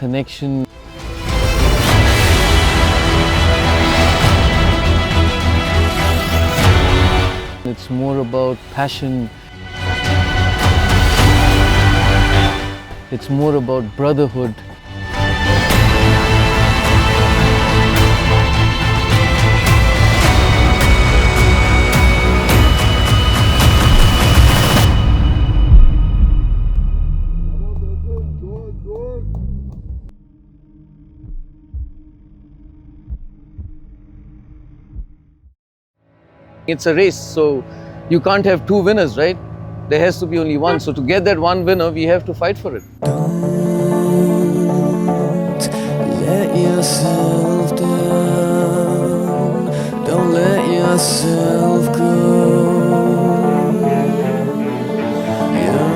connection. It's more about passion. It's more about brotherhood. It's a race, so you can't have two winners, right? There has to be only one. So to get that one winner, we have to fight for it. Don't let yourself down. Don't let yourself go. Your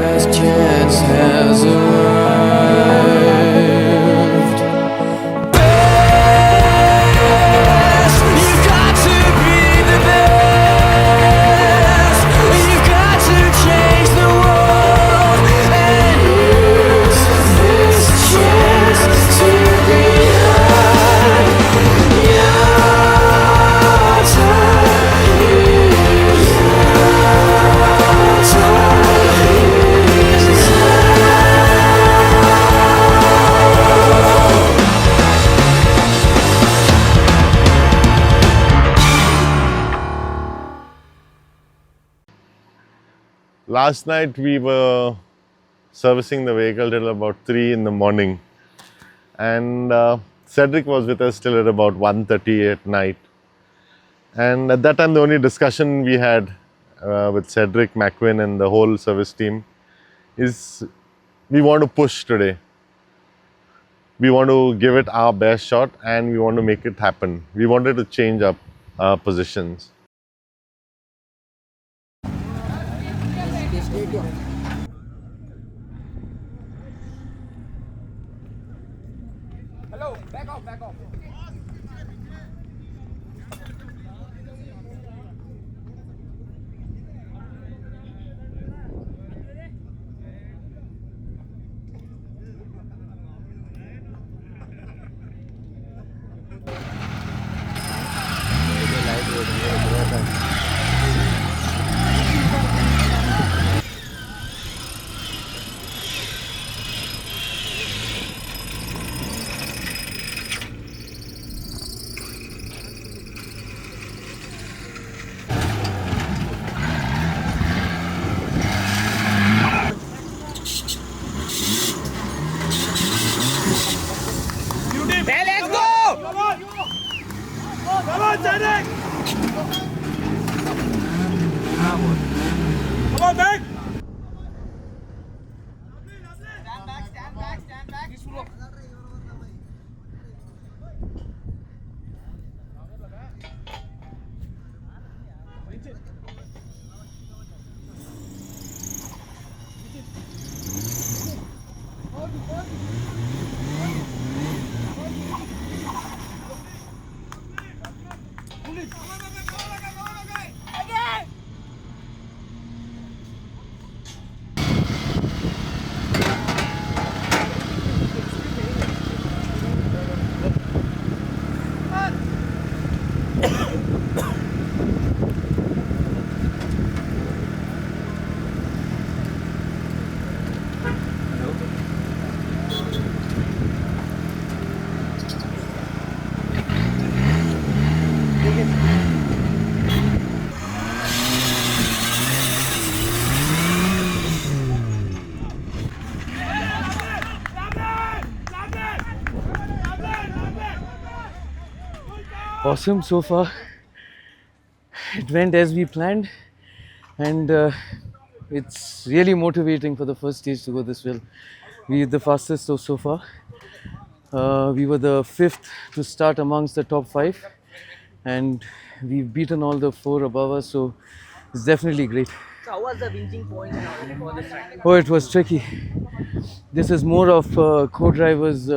last chance has arrived. Last night we were servicing the vehicle till about 3 in the morning, and Cedric was with us till at about 1:30 at night. And at that time the only discussion we had with Cedric, McQueen and the whole service team is we want to push today. We want to give it our best shot and we want to make it happen. We wanted to change up our positions. Hello, back off, back off. Awesome so far. It went as we planned, and it's really motivating for the first stage to go this well. We the fastest so far. We were the 5th to start amongst the top 5, and we've beaten all the 4 above us, so it's definitely great. So how was the winching point for the start? Oh, it was tricky. This is more of co-driver's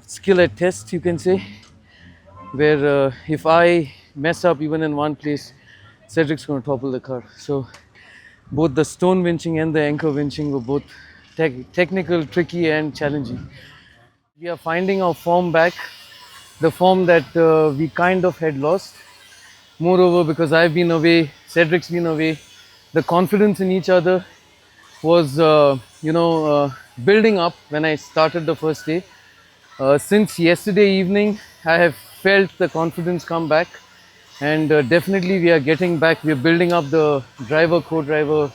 skill at test, you can say, where if I mess up even in one place, Cedric's going to topple the car. So both the stone winching and the anchor winching were both technical, tricky, and challenging. We are finding our form back, the form that we kind of had lost. Moreover, because I've been away, Cedric's been away, the confidence in each other was, building up when I started the first day. Since yesterday evening, I have felt the confidence come back, and definitely we are getting back. We are building up the driver co-driver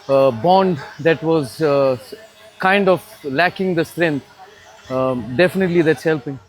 bond that was kind of lacking the strength. Definitely, that's helping.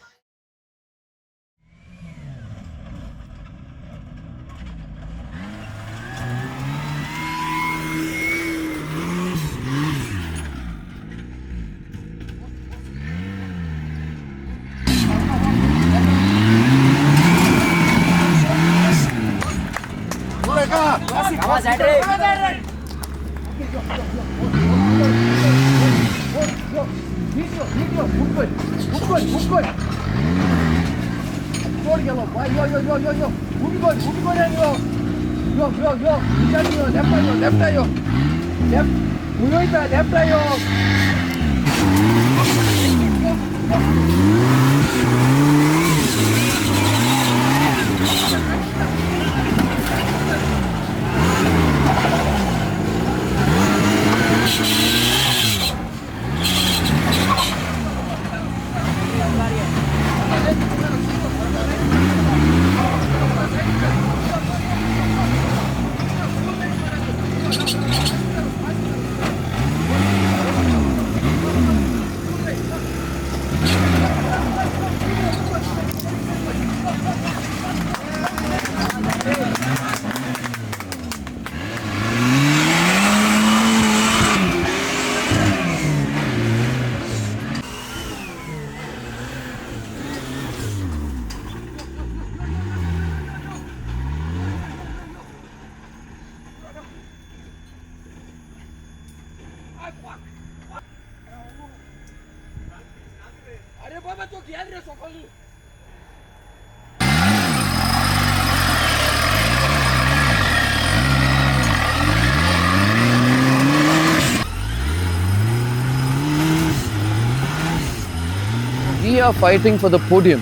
We are fighting for the podium.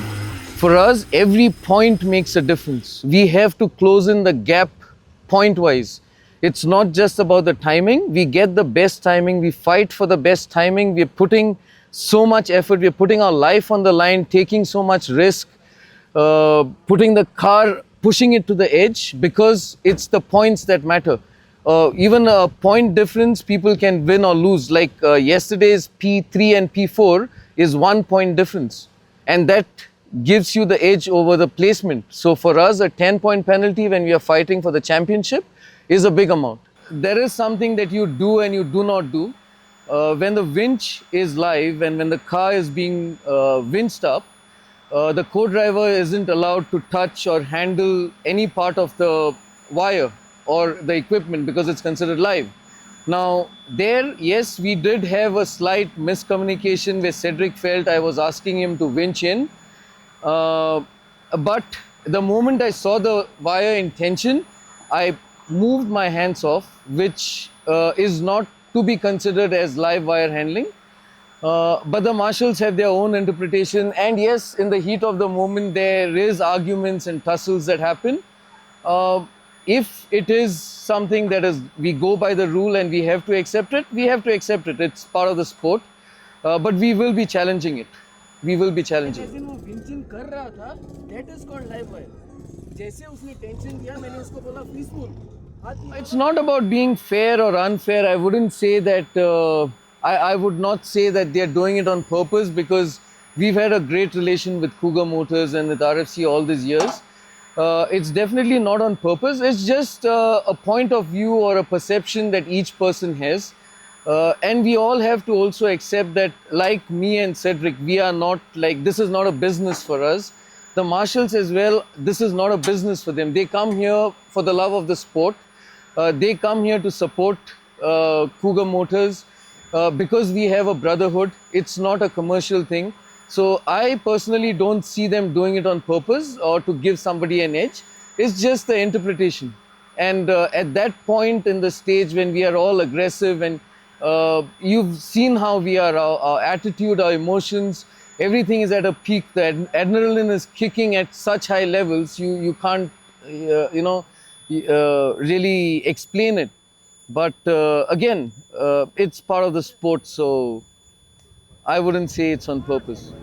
For us, every point makes a difference. We have to close in the gap point wise. It's not just about the timing. We get the best timing. We fight for the best timing. We're putting so much effort. We're putting our life on the line, taking so much risk, putting the car, pushing it to the edge because it's the points that matter. Even a point difference, people can win or lose. Like yesterday's P3 and P4 is 1 point difference, and that gives you the edge over the placement. So for us, a 10-point penalty when we are fighting for the championship is a big amount. There is something that you do and you do not do. When the winch is live and when the car is being winched up, the co-driver isn't allowed to touch or handle any part of the wire or the equipment because it's considered live. Now, there, yes, we did have a slight miscommunication where Cedric felt I was asking him to winch in. But the moment I saw the wire in tension, I moved my hands off, which is not to be considered as live wire handling. But the marshals have their own interpretation. And yes, in the heat of the moment, there is arguments and tussles that happen. If it is something that is, we go by the rule and we have to accept it, we have to accept it. It's part of the sport. But we will be challenging it. We will be challenging it. जैसे वो विंचिंग कर रहा था, that is called live wire. जैसे उसने tension दिया, मैंने उसको बोला peaceful. It's not about being fair or unfair. I wouldn't say that, I would not say that they're doing it on purpose because we've had a great relation with Cougar Motors and with RFC all these years. It's definitely not on purpose. It's just a point of view or a perception that each person has. And we all have to also accept that, like me and Cedric, we are not like, this is not a business for us. The marshals as well, this is not a business for them. They come here for the love of the sport. They come here to support Cougar Motors because we have a brotherhood. It's not a commercial thing. So I personally don't see them doing it on purpose or to give somebody an edge. It's just the interpretation. And at that point in the stage when we are all aggressive and You've seen how we are, our attitude, our emotions, everything is at a peak. The adrenaline is kicking at such high levels, you can't, really explain it. But again, it's part of the sport, so I wouldn't say it's on purpose.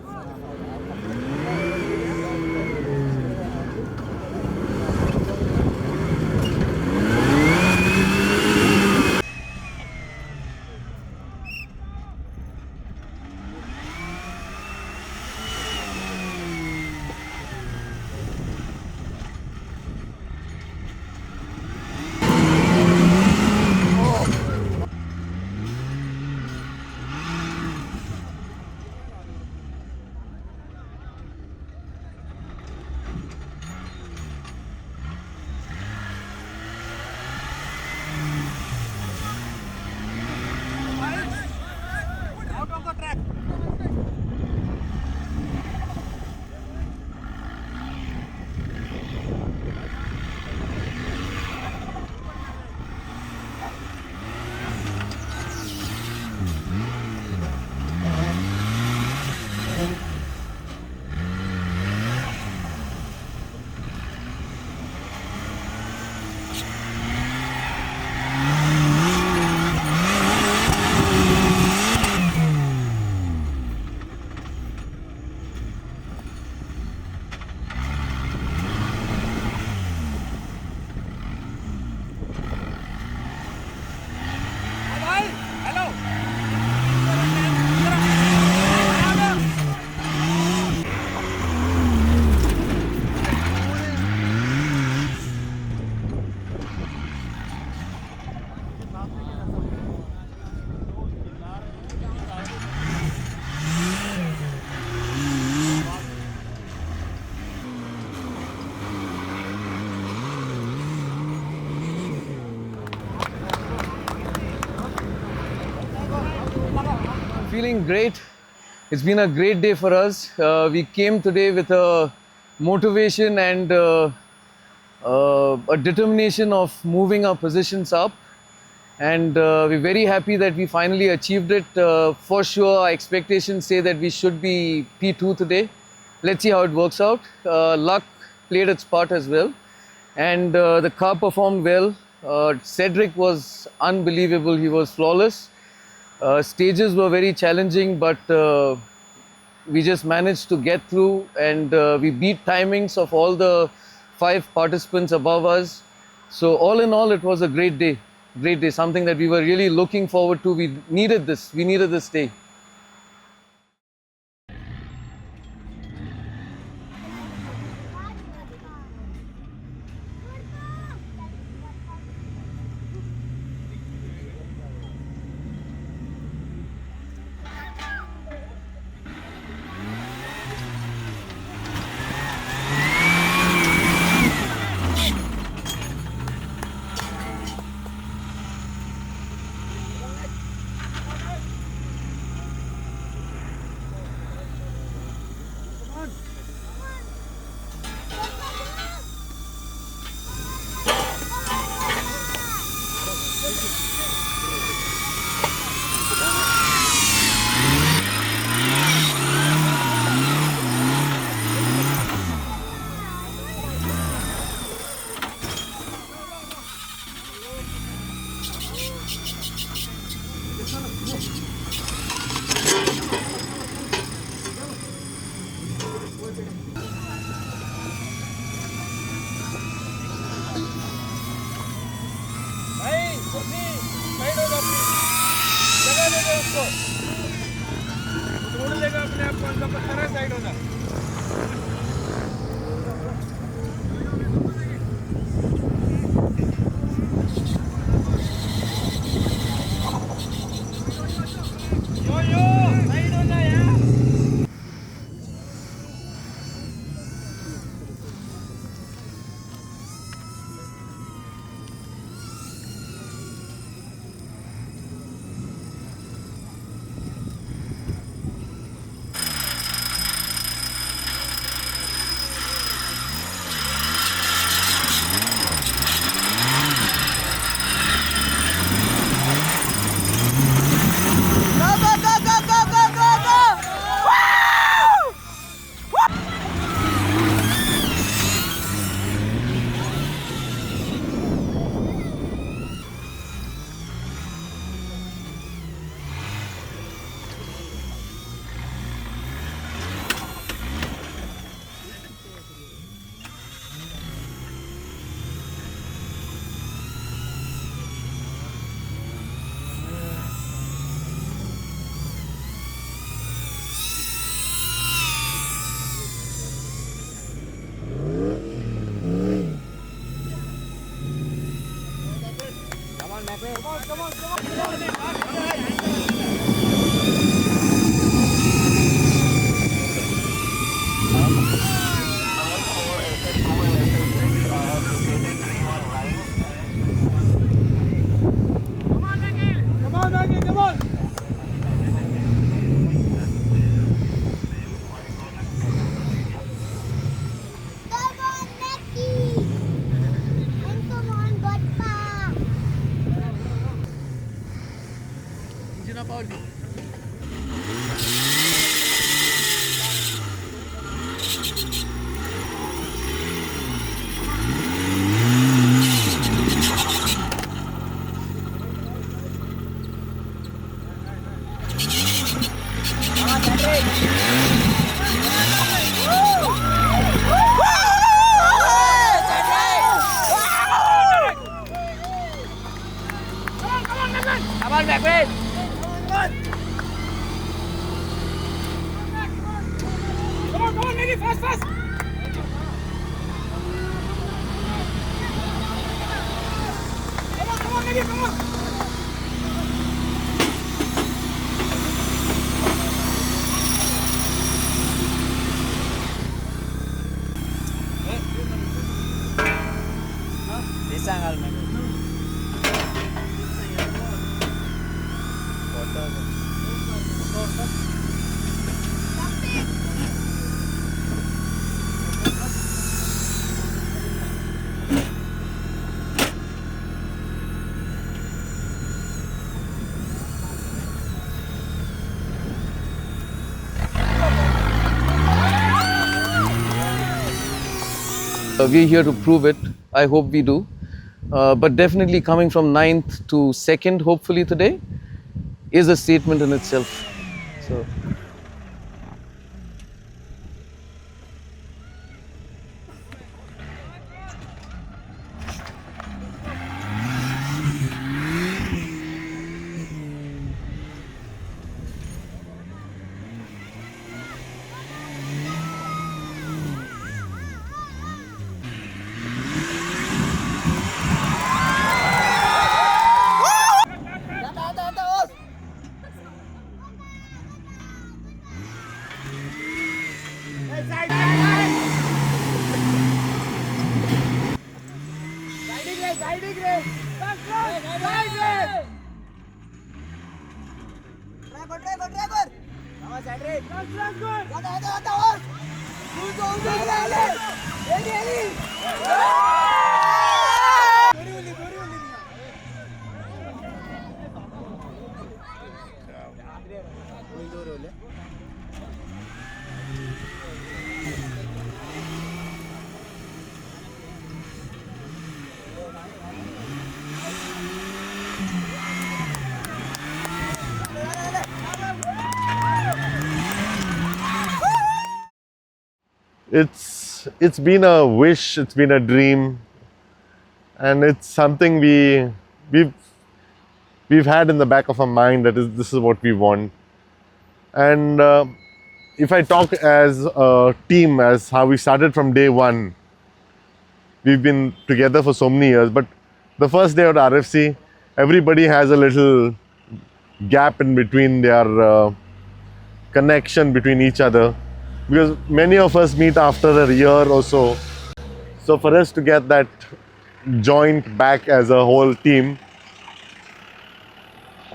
Out of the track. Feeling great. It's been a great day for us. We came today with a motivation and a determination of moving our positions up. And we're very happy that we finally achieved it. For sure, our expectations say that we should be P2 today. Let's see how it works out. Luck played its part as well. And the car performed well. Cedric was unbelievable. He was flawless. Stages were very challenging, but we just managed to get through, and we beat timings of all the 5 participants above us. So all in all, it was a great day. Great day, something that we were really looking forward to. We needed this. We needed this day. Come on, Becky! And come on, Godpa! Come on, back, wait. Come on, Maggie, fast, fast. Come on, Maggie, come on. Disangal, Maggie. We're here to prove it. I hope we do. But definitely coming from 9th to 2nd, hopefully today, is a statement in itself. So. It's been a wish, it's been a dream, and it's something we've had in the back of our mind that this is what we want. And if I talk as a team, as how we started from day one, we've been together for so many years. But the first day of the RFC, everybody has a little gap in between their connection between each other, because many of us meet after a year or so. So for us to get that joint back as a whole team,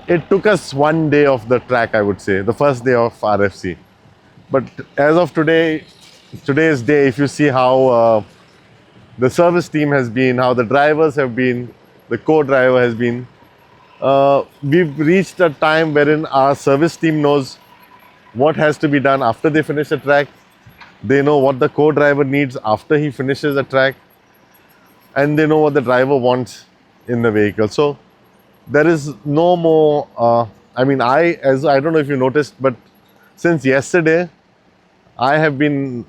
it took us one day of the track, I would say, the first day of RFC. But as of today's day, if you see how the service team has been, how the drivers have been, the co-driver has been, we've reached a time wherein our service team knows what has to be done after they finish a track. They know what the co-driver needs after he finishes a track, and they know what the driver wants in the vehicle. So there is no more, I don't know if you noticed, but since yesterday, I don't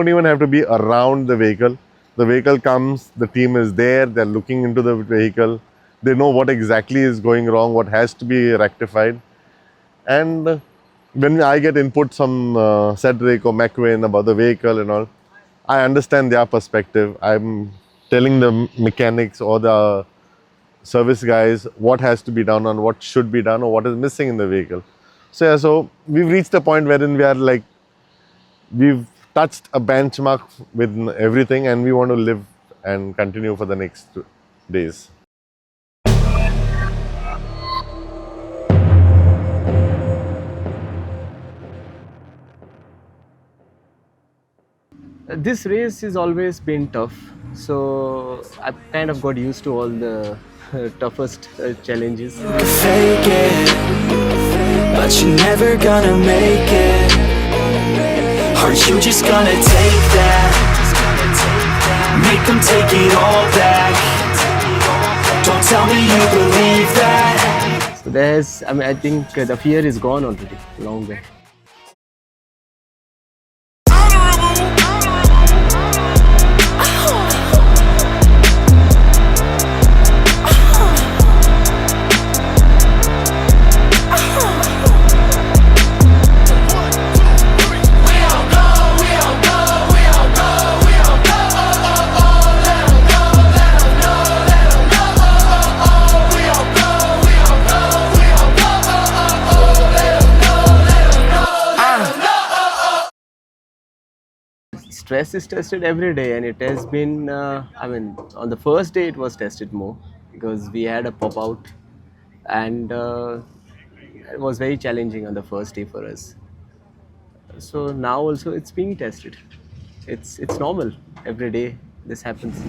even have to be around the vehicle. The vehicle comes, the team is there, they're looking into the vehicle. They know what exactly is going wrong, what has to be rectified. And when I get input from Cedric or McQueen about the vehicle and all, I understand their perspective. I'm telling the mechanics or the service guys what has to be done and what should be done or what is missing in the vehicle. So yeah, so we've reached a point wherein we are like, we've touched a benchmark with everything and we want to live and continue for the next days. This race has always been tough, so I've kind of got used to all the toughest challenges. Fake it, but you're never gonna make it. Aren't you just gonna take that? Make them take it all back. Don't tell me you believe that. So there's, I mean, I think the fear is gone already, long way. Stress is tested every day, and it has been, I mean, on the first day it was tested more because we had a pop out, and it was very challenging on the first day for us. So now also it's being tested. It's normal. Every day this happens.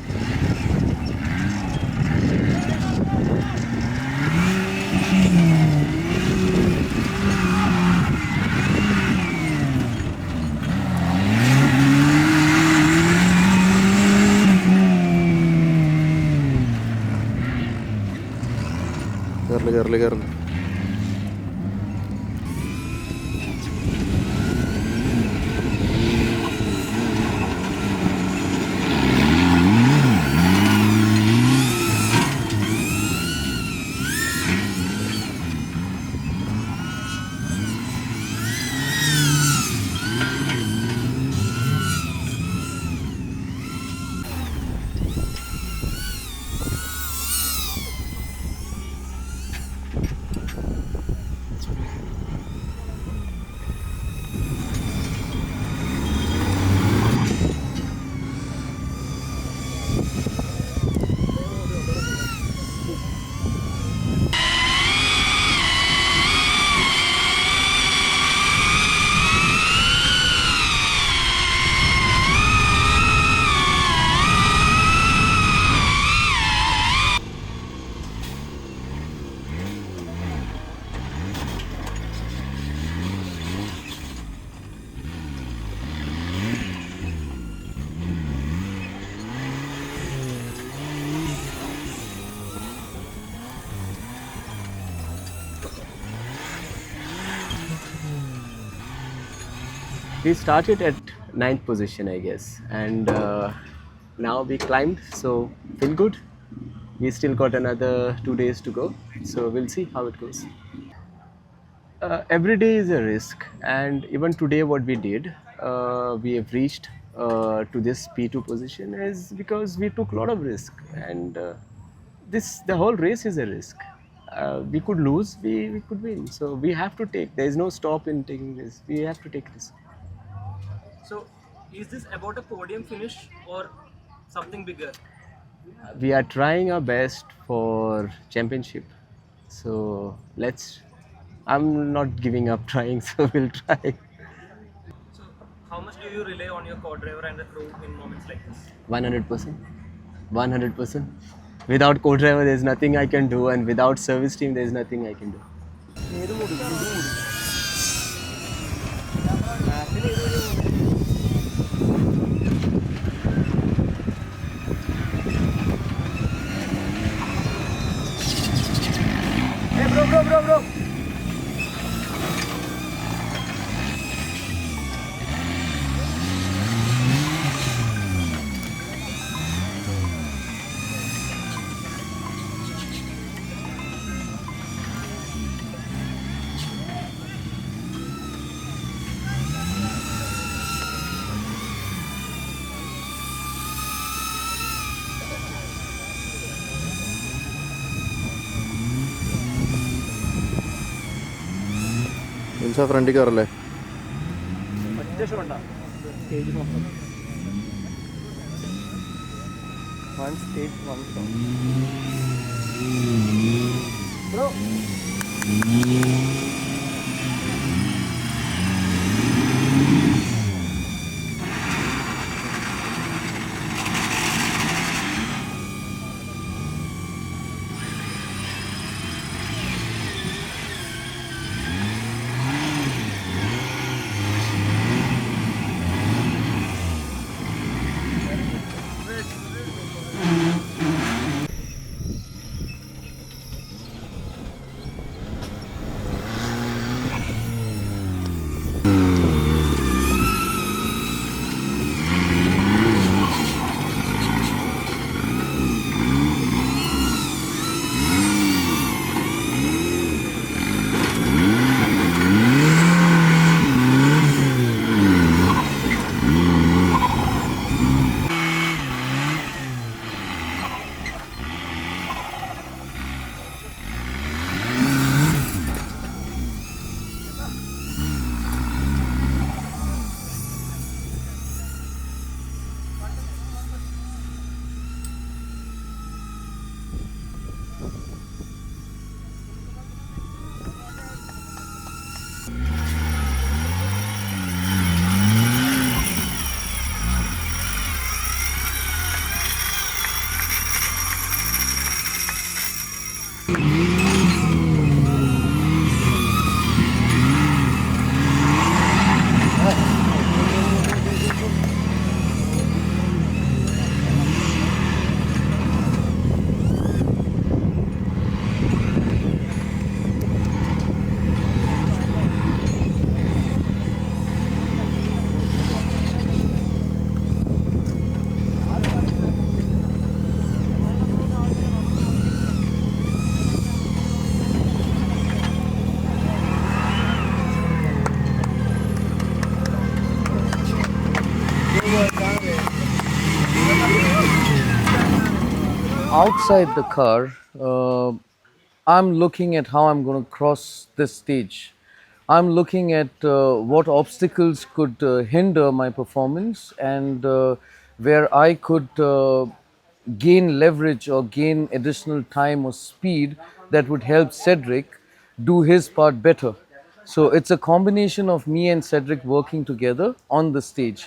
We started at 9th position, I guess, and now we climbed, so feel good. We still got another 2 days to go, so we'll see how it goes. Every day is a risk, and even today what we did, we have reached to this P2 position is because we took a lot of risk, and the whole race is a risk. We could lose, we could win, so we have to take. There is no stop in taking this. We have to take this. So, is this about a podium finish or something bigger? We are trying our best for championship, so let's. I'm not giving up trying, so we'll try. So, how much do you rely on your co-driver and the crew in moments like this? 100%. 100%. Without co-driver, there's nothing I can do, and without service team, there's nothing I can do. Bro. മനസ്സാ ഫ്രണ്ടിൽ കയറല്ലേ? Outside the car, I'm looking at how I'm going to cross this stage. I'm looking at what obstacles could hinder my performance and where I could gain leverage or gain additional time or speed that would help Cedric do his part better. So it's a combination of me and Cedric working together on the stage.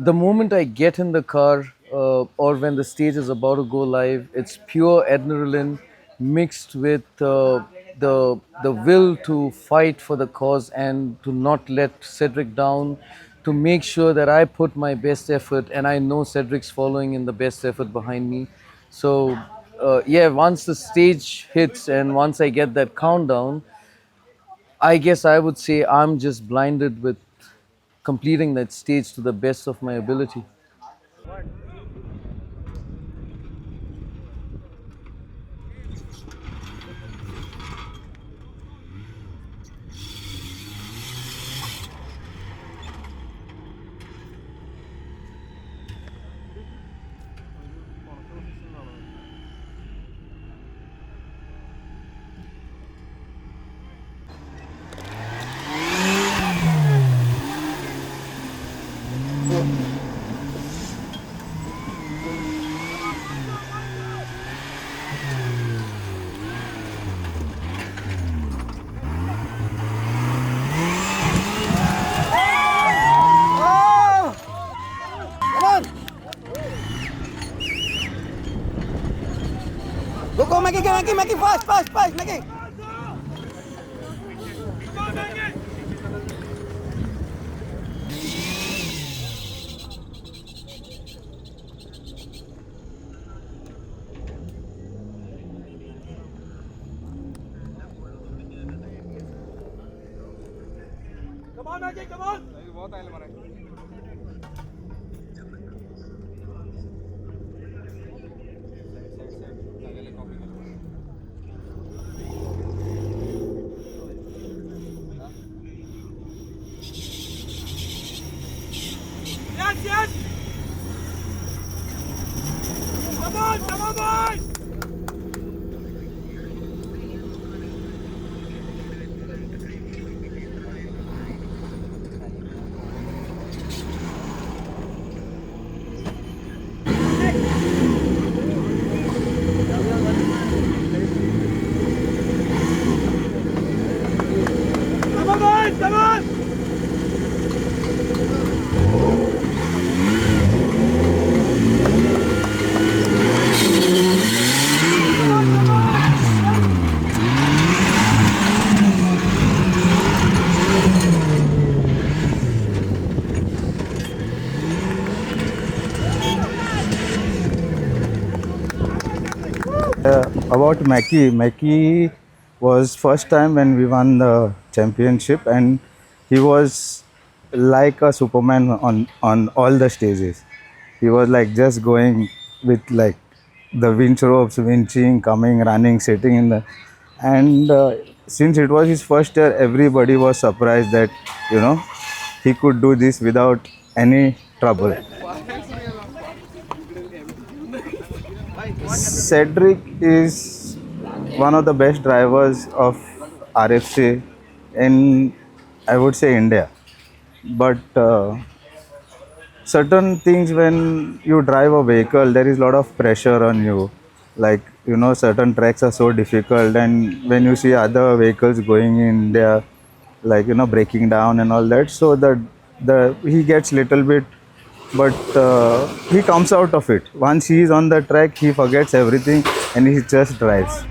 The moment I get in the car or when the stage is about to go live, it's pure adrenaline mixed with the will to fight for the cause and to not let Cedric down, to make sure that I put my best effort, and I know Cedric's following in the best effort behind me. So yeah, once the stage hits and once I get that countdown, I guess I would say I'm just blinded with completing that stage to the best of my ability. Go, Maggie, fast, Maggie. Come on, Maggie, come on. Yes. Come on, boys. About Mackie was first time when we won the championship, and he was like a Superman on all the stages. He was like just going with like the winch ropes, winching, coming, running, sitting in the, and since it was his first year, everybody was surprised that you know he could do this without any trouble. Cedric is one of the best drivers of RFC in, I would say, India. But certain things when you drive a vehicle, there is a lot of pressure on you. Like, certain tracks are so difficult, and when you see other vehicles going in, they are like, breaking down and all that. So the he gets little bit, but he comes out of it. Once he is on the track, he forgets everything and he just drives.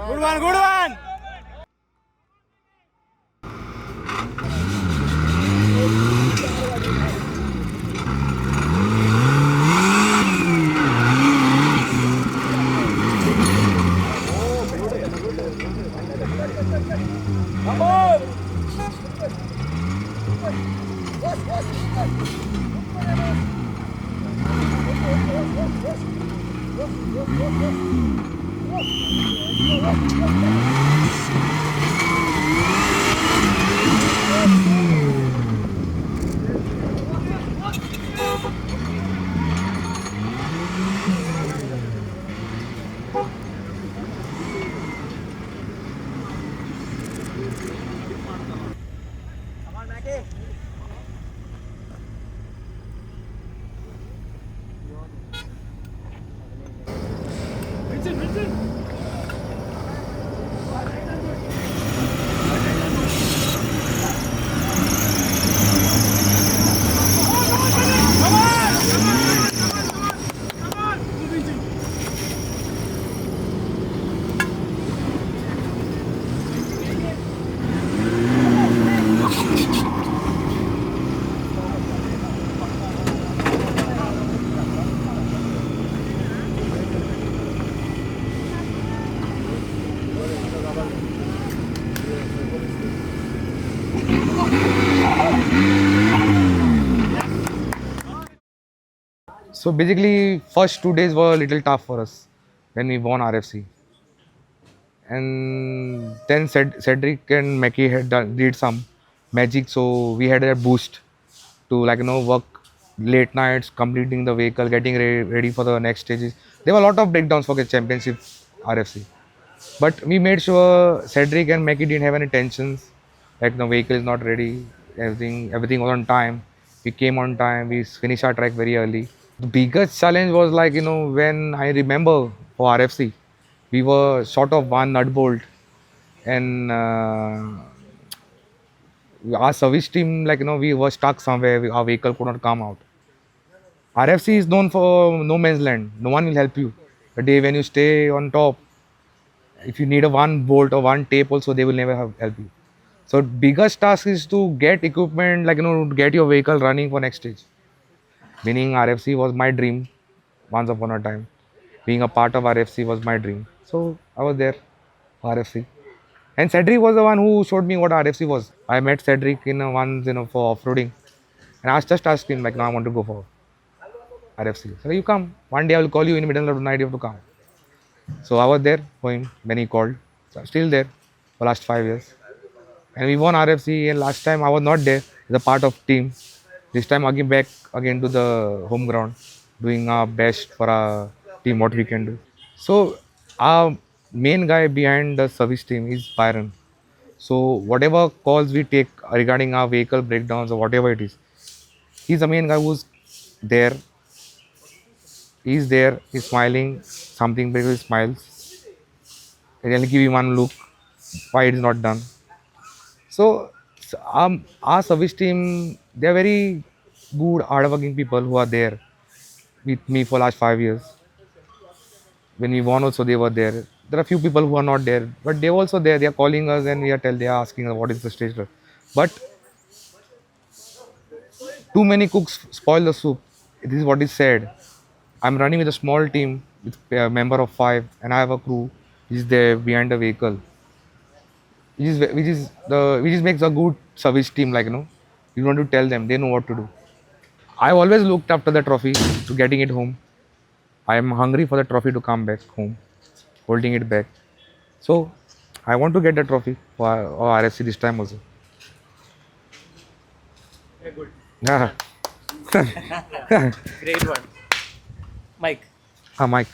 Good one, good one. So basically, first 2 days were a little tough for us when we won RFC, and then Cedric and Mackie did some magic, so we had a boost to work late nights, completing the vehicle, getting ready for the next stages. There were a lot of breakdowns for the championship RFC, but we made sure Cedric and Mackie didn't have any tensions. Like the vehicle is not ready, everything was on time. We came on time. We finished our track very early. The biggest challenge was when I remember for RFC, we were short of one nut bolt, and our service team we were stuck somewhere. Our vehicle could not come out. RFC is known for no man's land. No one will help you. The day when you stay on top, if you need a one bolt or one tape also, they will never help you. So biggest task is to get equipment, to get your vehicle running for next stage. Meaning RFC was my dream once upon a time. Being a part of RFC was my dream. So I was there for RFC. And Cedric was the one who showed me what RFC was. I met Cedric in once, for off-roading. And I just asked him, now I want to go for RFC. So you come. One day I will call you in the middle of the night, you have to come. So I was there for him when he called. So I'm still there for last 5 years. And we won RFC, and last time I was not there as a part of team. This time again back again to the home ground. doing our best for our team, what we can do. So our main guy behind the service team is Byron. So whatever calls we take regarding our vehicle breakdowns or whatever it is, he's the main guy who's there. He's there, he's smiling, something breaks, he smiles. And I'll give him one look, why it is not done. So our service team, they're very good, hardworking people who are there with me for last 5 years. When we won also, they were there. There are few people who are not there, but they're also there. They are calling us and they are asking us what is the stage. But too many cooks spoil the soup. This is what is said. I'm running with a small team with a member of 5, and I have a crew which is there behind the vehicle, which is makes a good service team. Like you want to tell them, they know what to do. I've always looked after the trophy to getting it home. I am hungry for the trophy to come back home, holding it back. So I want to get the trophy for RFC this time also. Very good. Yeah. Great one. Mike. Mike.